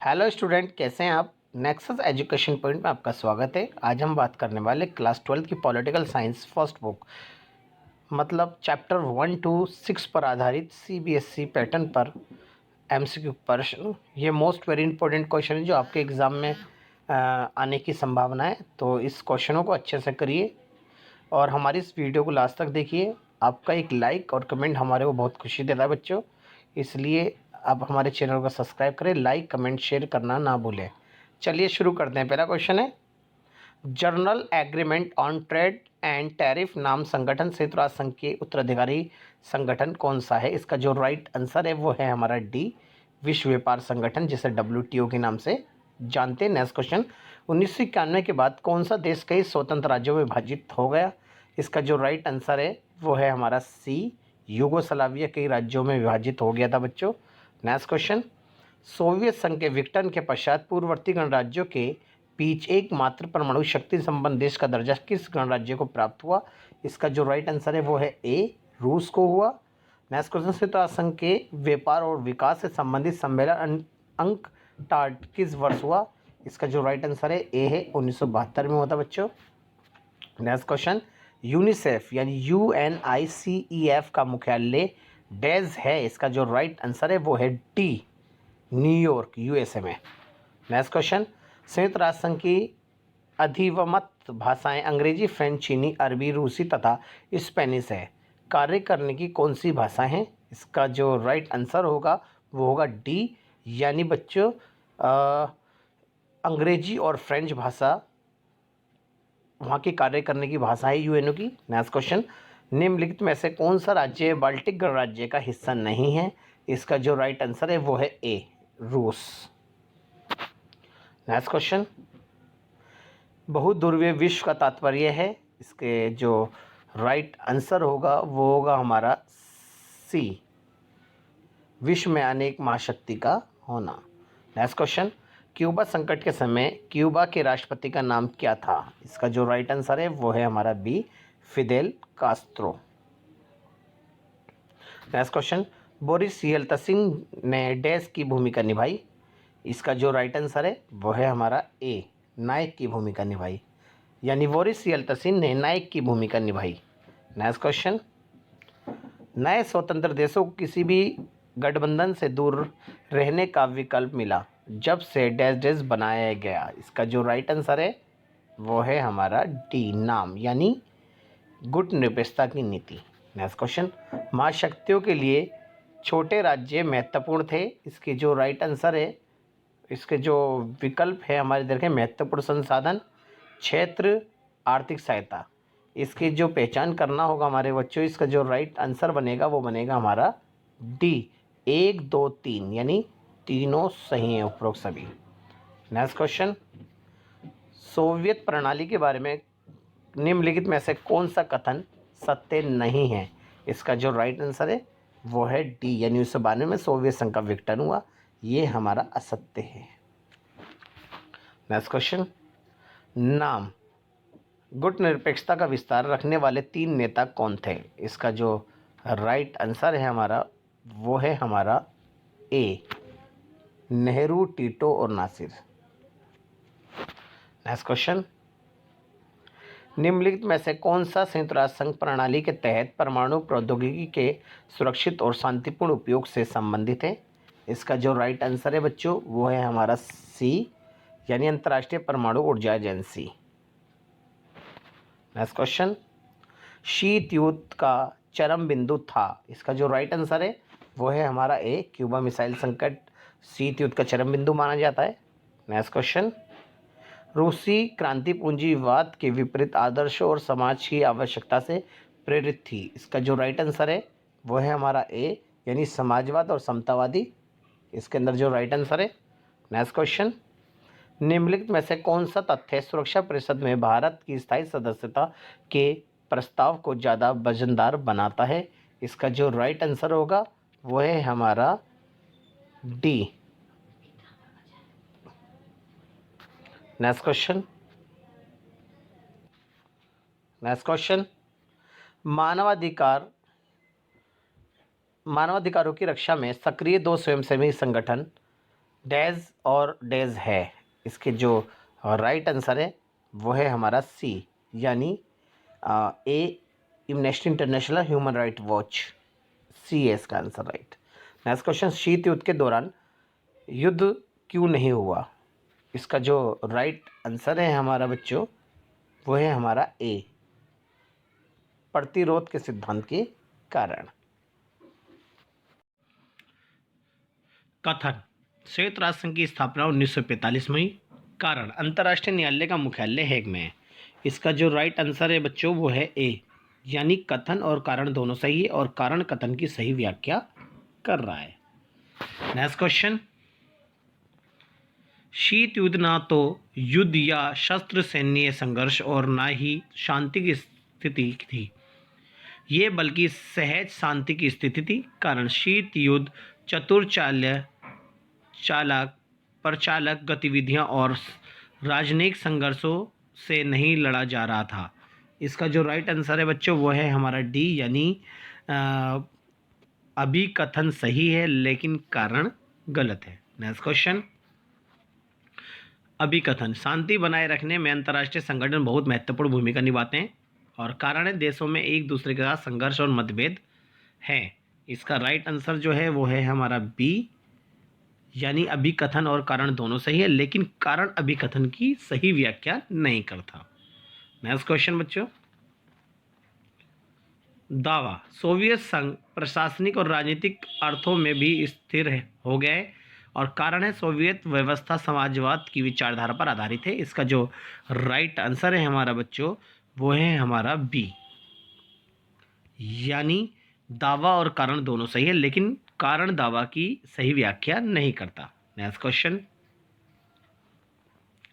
Hello student, कैसे हैं आप। नेक्सस एजुकेशन पॉइंट में आपका स्वागत है। आज हम बात करने वाले क्लास 12 की पॉलिटिकल साइंस फर्स्ट बुक मतलब चैप्टर 1 to 6 पर आधारित सीबीएसई पैटर्न पर एमसीक्यू प्रश्न। ये मोस्ट वेरी इंपॉर्टेंट क्वेश्चन है जो आपके एग्ज़ाम में आने की संभावना है। तो इस क्वेश्चनों को अच्छे से करिए और हमारी इस वीडियो को लास्ट तक देखिए। आपका एक लाइक और कमेंट हमारे को बहुत खुशी देता है बच्चों, इसलिए आप हमारे चैनल को सब्सक्राइब करें, लाइक कमेंट शेयर करना ना भूलें। चलिए शुरू करते हैं। पहला क्वेश्चन है, general agreement on trade and tariff नाम संगठन संयुक्त राष्ट्र संघ के उत्तराधिकारी संगठन कौन सा है। इसका जो राइट आंसर है वो है हमारा डी, विश्व व्यापार संगठन, जिसे डब्ल्यूटीओ के नाम से जानते हैं। नेक्स्ट क्वेश्चन, 1991 के बाद कौन सा देश कई स्वतंत्र राज्यों में विभाजित हो गया। इसका जो राइट आंसर है वो है हमारा सी, यूगोस्लाविया कई राज्यों में विभाजित हो गया था बच्चों। नेक्स्ट क्वेश्चन, सोवियत संघ के विघटन के पश्चात पूर्ववर्ती गणराज्यों के बीच एकमात्र परमाणु शक्ति संपन्न देश का दर्जा किस गणराज्य को प्राप्त हुआ। इसका जो राइट आंसर है वो है ए, रूस को हुआ। नेक्स्ट क्वेश्चन, संयुक्त राष्ट्र संघ के व्यापार और विकास से संबंधित सम्मेलन अंक टार्ट किस वर्ष हुआ। इसका जो राइट आंसर है ए है, 1972 में हुआ था बच्चों। नेक्स्ट क्वेश्चन, यूनिसेफ यानी UNICEF का मुख्यालय डैज है। इसका जो राइट आंसर है वो है डी, न्यूयॉर्क USA में। नेक्स्ट क्वेश्चन, संयुक्त राष्ट्र संघ की अधिवमत भाषाएं अंग्रेजी, फ्रेंच, चीनी, अरबी, रूसी तथा स्पेनिश है। कार्य करने की कौन सी भाषा हैं। इसका जो राइट आंसर होगा वो होगा डी, यानी बच्चों अंग्रेजी और फ्रेंच भाषा वहाँ की कार्य करने की भाषा है यूएनओ की। नेक्स्ट क्वेश्चन, निम्नलिखित में से कौन सा राज्य बाल्टिक गणराज्य का हिस्सा नहीं है। इसका जो राइट आंसर है वो है ए, रूस। नेक्स्ट क्वेश्चन, बहुध्रुवीय विश्व का तात्पर्य है। इसके जो राइट आंसर होगा वो होगा हमारा सी, विश्व में अनेक महाशक्ति का होना। नेक्स्ट क्वेश्चन, क्यूबा संकट के समय क्यूबा के राष्ट्रपति का नाम क्या था। इसका जो राइट आंसर है वो है हमारा B, Fidel Castro. Next question, Boris Yeltsin ने डैश की भूमिका निभाई। इसका जो राइट आंसर है वो है हमारा ए, नायक की भूमिका निभाई, यानी बोरिस येल्तसिन ने नायक की भूमिका निभाई। नेक्स्ट क्वेश्चन, नए स्वतंत्र देशों को किसी भी गठबंधन से दूर रहने का विकल्प मिला जब से डैश डैश बनाया गया। इसका जो राइट आंसर है वो है हमारा डी, नाम, यानी गुट निरपेक्षता की नीति। नेक्स्ट क्वेश्चन, महाशक्तियों के लिए छोटे राज्य महत्वपूर्ण थे। इसके जो राइट आंसर है, इसके जो विकल्प है हमारे इधर के, महत्वपूर्ण संसाधन, क्षेत्र, आर्थिक सहायता। इसकी जो पहचान करना होगा हमारे बच्चों, इसका जो राइट आंसर बनेगा वो बनेगा हमारा डी, 1 2 3, यानी तीनों सही हैं उपरोक्त सभी। नेक्स्ट क्वेश्चन, सोवियत प्रणाली के बारे में निम्नलिखित में से कौन सा कथन सत्य नहीं है। इसका जो राइट आंसर है वो है डी, यानी 1992 में सोवियत संघ का विघटन हुआ, ये हमारा असत्य है। नेक्स्ट क्वेश्चन, नाम, गुट निरपेक्षता का विस्तार रखने वाले 3 नेता कौन थे। इसका जो राइट आंसर है हमारा वो है हमारा ए, नेहरू, टीटो और नासिर। नेक्स्ट क्वेश्चन, निम्नलिखित में से कौन सा संयुक्त राष्ट्र संघ प्रणाली के तहत परमाणु प्रौद्योगिकी के सुरक्षित और शांतिपूर्ण उपयोग से संबंधित है। इसका जो राइट आंसर है बच्चों वो है हमारा सी, यानी अंतर्राष्ट्रीय परमाणु ऊर्जा एजेंसी। नेक्स्ट क्वेश्चन, शीत युद्ध का चरम बिंदु था। इसका जो राइट आंसर है वो है हमारा ए, क्यूबा मिसाइल संकट शीत युद्ध का चरम बिंदु माना जाता है। नेक्स्ट क्वेश्चन, रूसी क्रांति पूंजीवाद के विपरीत आदर्शों और समाज की आवश्यकता से प्रेरित थी। इसका जो राइट आंसर है वो है हमारा ए, यानी समाजवाद और समतावादी। इसके अंदर जो राइट आंसर है। नेक्स्ट क्वेश्चन, निम्नलिखित में से कौन सा तथ्य सुरक्षा परिषद में भारत की स्थायी सदस्यता के प्रस्ताव को ज़्यादा वजनदार बनाता है। इसका जो राइट आंसर होगा वो है हमारा डी। नेक्स्ट क्वेश्चन, मानवाधिकारों की रक्षा में सक्रिय 2 स्वयंसेवी संगठन डैज और डेज है, इसके जो राइट आंसर है वो है हमारा सी, यानी A Amnesty International Human Right Watch, C है इसका आंसर राइट। नेक्स्ट क्वेश्चन, शीत युद्ध के दौरान युद्ध क्यों नहीं हुआ? इसका जो राइट आंसर है हमारा बच्चों वो है हमारा ए, प्रतिरोध के सिद्धांत के कारण। कथन, संयुक्त राष्ट्र संघ की स्थापना 1945 में हुई। कारण, अंतर्राष्ट्रीय न्यायालय का मुख्यालय हेग में है। इसका जो राइट आंसर है बच्चों वो है ए, यानी कथन और कारण दोनों सही है और कारण कथन की सही व्याख्या कर रहा है। नेक्स्ट क्वेश्चन, शीत युद्ध ना तो युद्ध या शस्त्र सैन्य संघर्ष और ना ही शांति की स्थिति थी, ये बल्कि सहज शांति की स्थिति थी। कारण, शीत युद्ध चालक प्रचालक गतिविधियां और राजनयिक संघर्षों से नहीं लड़ा जा रहा था। इसका जो राइट आंसर है बच्चों वो है हमारा डी, यानी अभी कथन सही है लेकिन कारण गलत है। नेक्स्ट क्वेश्चन, अभी कथन, शांति बनाए रखने में अंतर्राष्ट्रीय संगठन बहुत महत्वपूर्ण भूमिका निभाते हैं और कारण है देशों में एक दूसरे के साथ संघर्ष और मतभेद है। इसका राइट आंसर जो है वो है हमारा बी, यानी अभी कथन और कारण दोनों सही है लेकिन कारण अभी कथन की सही व्याख्या नहीं करता। नेक्स्ट क्वेश्चन बच्चों, दावा, सोवियत संघ प्रशासनिक और राजनीतिक अर्थों में भी स्थिर हो गए और कारण है सोवियत व्यवस्था समाजवाद की विचारधारा पर आधारित है। इसका जो राइट आंसर है हमारा बच्चों वो है हमारा बी, यानी दावा और कारण दोनों सही है लेकिन कारण दावा की सही व्याख्या नहीं करता। नेक्स्ट क्वेश्चन,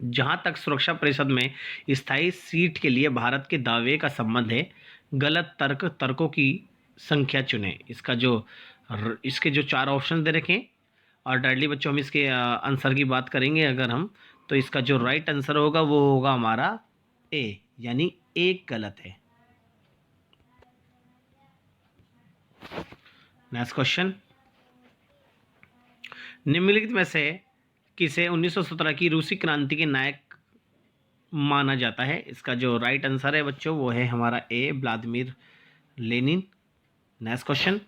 जहां तक सुरक्षा परिषद में स्थायी सीट के लिए भारत के दावे का संबंध है, गलत तर्कों की संख्या चुनें। इसके जो 4 ऑप्शन दे रखे हैं और डायरेक्टली बच्चों हम इसके आंसर की बात करेंगे अगर हम, तो इसका जो राइट आंसर होगा वो होगा हमारा ए, यानी एक गलत है। नेक्स्ट क्वेश्चन, निम्नलिखित में से किसे 1917 की रूसी क्रांति के नायक माना जाता है? इसका जो राइट आंसर है बच्चों वो है हमारा ए, व्लादिमीर लेनिन। नेक्स्ट क्वेश्चन,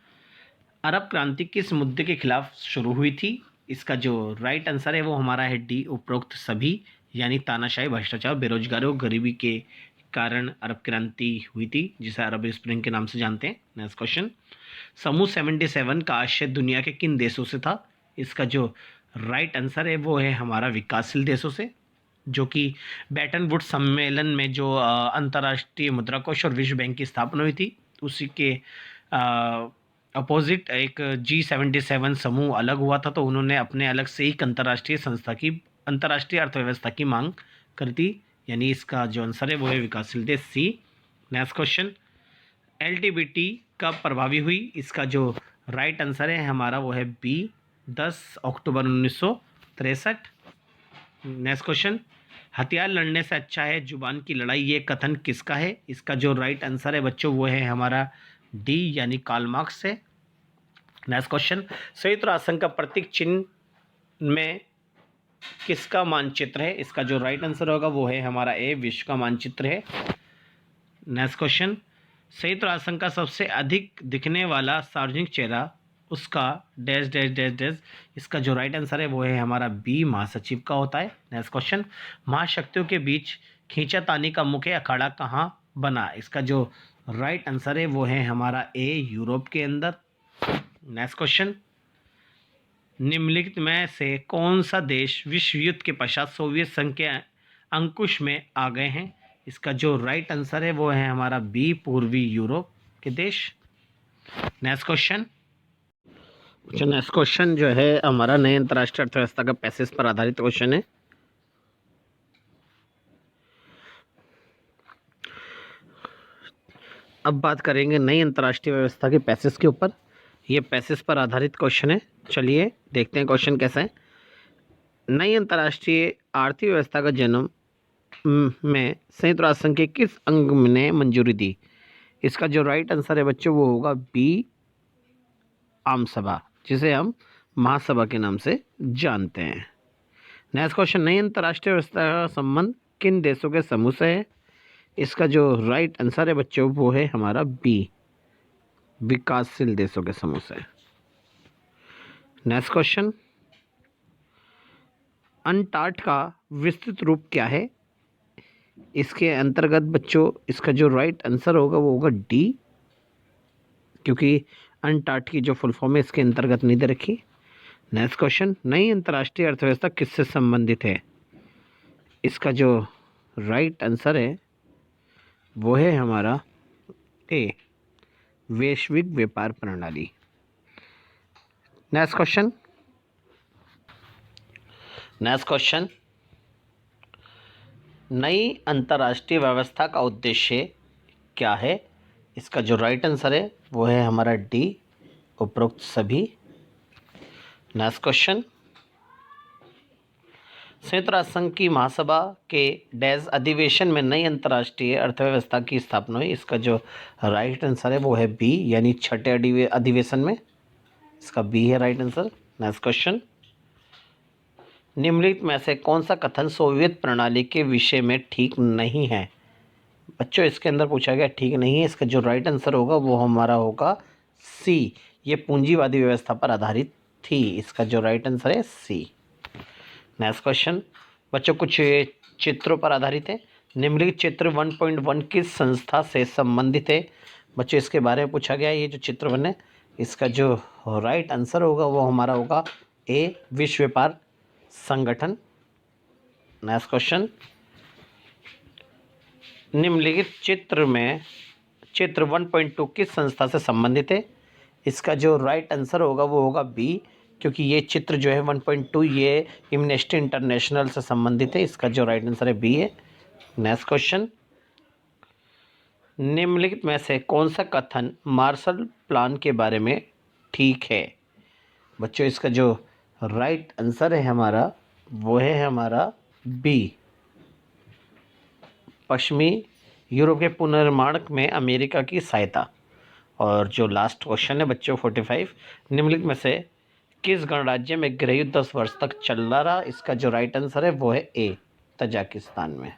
अरब क्रांति किस मुद्दे के खिलाफ शुरू हुई थी? इसका जो राइट आंसर है वो हमारा है डी, उपरोक्त सभी, यानी तानाशाही, भ्रष्टाचार, बेरोजगारी और गरीबी के कारण अरब क्रांति हुई थी, जिसे अरब स्प्रिंग के नाम से जानते हैं। नेक्स्ट क्वेश्चन, समूह 77 का आशय दुनिया के किन देशों से था? इसका जो राइट आंसर है वो है हमारा विकासशील देशों से, जो कि बैटन वुड्स सम्मेलन में जो अंतर्राष्ट्रीय मुद्रा कोष और विश्व बैंक की स्थापना हुई थी उसी के अपोजिट एक G77 समूह अलग हुआ था, तो उन्होंने अपने अलग से एक अंतर्राष्ट्रीय संस्था की अंतर्राष्ट्रीय अर्थव्यवस्था की मांग करी थी, यानी इसका जो आंसर है वो है विकासशील देश, सी। नेक्स्ट क्वेश्चन, LTBT कब प्रभावी हुई? इसका जो राइट आंसर है हमारा वो है बी, 10 अक्टूबर 1963। नेक्स्ट क्वेश्चन, हथियार लड़ने से अच्छा है जुबान की लड़ाई, ये कथन किसका है? इसका जो राइट आंसर है बच्चों वो है हमारा डी, यानी कार्ल मार्क्स है। नेक्स्ट क्वेश्चन, संयुक्त राष्ट्र संघ का प्रतीक चिन्ह में किसका मानचित्र है? इसका जो राइट आंसर होगा वो है हमारा ए, विश्व का मानचित्र है। नेक्स्ट क्वेश्चन, संयुक्त राष्ट्र संघ का सबसे अधिक दिखने वाला सार्वजनिक चेहरा उसका डैश डैश डैश डैश, इसका जो राइट आंसर है वो है हमारा बी, महासचिव का होता है। नेक्स्ट क्वेश्चन, महाशक्तियों के बीच खींचातानी का मुख्य अखाड़ा कहाँ बना? इसका जो राइट आंसर है वो है हमारा ए, यूरोप के अंदर। नेक्स्ट क्वेश्चन, निम्नलिखित में से कौन सा देश विश्व युद्ध के पश्चात सोवियत संघ के अंकुश में आ गए हैं? इसका जो राइट आंसर है वो है हमारा बी, पूर्वी यूरोप के देश। नेक्स्ट क्वेश्चन, नेक्स्ट क्वेश्चन जो है हमारा नए अंतर्राष्ट्रीय अर्थव्यवस्था का पैसेज पर आधारित क्वेश्चन है। अब बात करेंगे नई अंतर्राष्ट्रीय व्यवस्था के पैसेज के ऊपर। ये पैसेज पर आधारित क्वेश्चन है, चलिए देखते हैं क्वेश्चन कैसा है। नई अंतर्राष्ट्रीय आर्थिक व्यवस्था का जन्म में संयुक्त राष्ट्र संघ के किस अंग ने मंजूरी दी? इसका जो राइट आंसर है बच्चों वो होगा बी, आम सभा, जिसे हम महासभा के नाम से जानते हैं। नेक्स्ट क्वेश्चन, नई अंतर्राष्ट्रीय व्यवस्था का संबंध किन देशों के समूह से है? इसका जो राइट आंसर है बच्चों वो है हमारा बी, विकासशील देशों के समूह से। नेक्स्ट क्वेश्चन, अनटार्ट का विस्तृत रूप क्या है? इसके अंतर्गत बच्चों इसका जो राइट आंसर होगा वो होगा डी, क्योंकि अनटार्ट की जो फुल फॉर्म है इसके अंतर्गत नहीं दे रखी। नेक्स्ट क्वेश्चन, नई अंतर्राष्ट्रीय अर्थव्यवस्था किससे संबंधित है? इसका जो राइट आंसर है वो है हमारा ए, वैश्विक व्यापार प्रणाली। नेक्स्ट क्वेश्चन, नई अंतर्राष्ट्रीय व्यवस्था का उद्देश्य क्या है? इसका जो राइट आंसर है वो है हमारा डी, उपरोक्त सभी। नेक्स्ट क्वेश्चन, संयुक्त राष्ट्र संघ की महासभा के डैश अधिवेशन में नई अंतर्राष्ट्रीय अर्थव्यवस्था की स्थापना हुई। इसका जो राइट आंसर है वो है बी, यानी छठे अधिवेशन में। इसका बी है राइट आंसर। नेक्स्ट क्वेश्चन, निम्नलिखित में से कौन सा कथन सोवियत प्रणाली के विषय में ठीक नहीं है? बच्चों इसके अंदर पूछा गया ठीक नहीं है, इसका जो राइट आंसर होगा वो हमारा होगा सी, ये पूंजीवादी व्यवस्था पर आधारित थी। इसका जो राइट आंसर है सी। नेक्स्ट क्वेश्चन बच्चों कुछ चित्रों पर आधारित है। निम्नलिखित चित्र 1.1 किस संस्था से संबंधित है? बच्चों इसके बारे में पूछा गया है। ये जो चित्र 1 है इसका जो राइट आंसर होगा वो हमारा होगा ए, विश्व व्यापार संगठन। नेक्स्ट क्वेश्चन, निम्नलिखित चित्र 1.2 किस संस्था से संबंधित है? इसका जो राइट आंसर होगा वो होगा बी, क्योंकि ये चित्र जो है 1.2 ये एम्नेस्टी इंटरनेशनल से संबंधित है। इसका जो राइट आंसर है बी है। नेक्स्ट क्वेश्चन, निम्नलिखित में से कौन सा कथन मार्शल प्लान के बारे में ठीक है? बच्चों इसका जो राइट आंसर है हमारा वो है हमारा बी, पश्चिमी यूरोप के पुनर्निर्माण में अमेरिका की सहायता। और जो लास्ट क्वेश्चन है बच्चों 45, निम्नलिखित में से किस गणराज्य में गृहयुद्ध 10 वर्ष तक चल रहा? इसका जो राइट आंसर है वो है ए, तजाकिस्तान में।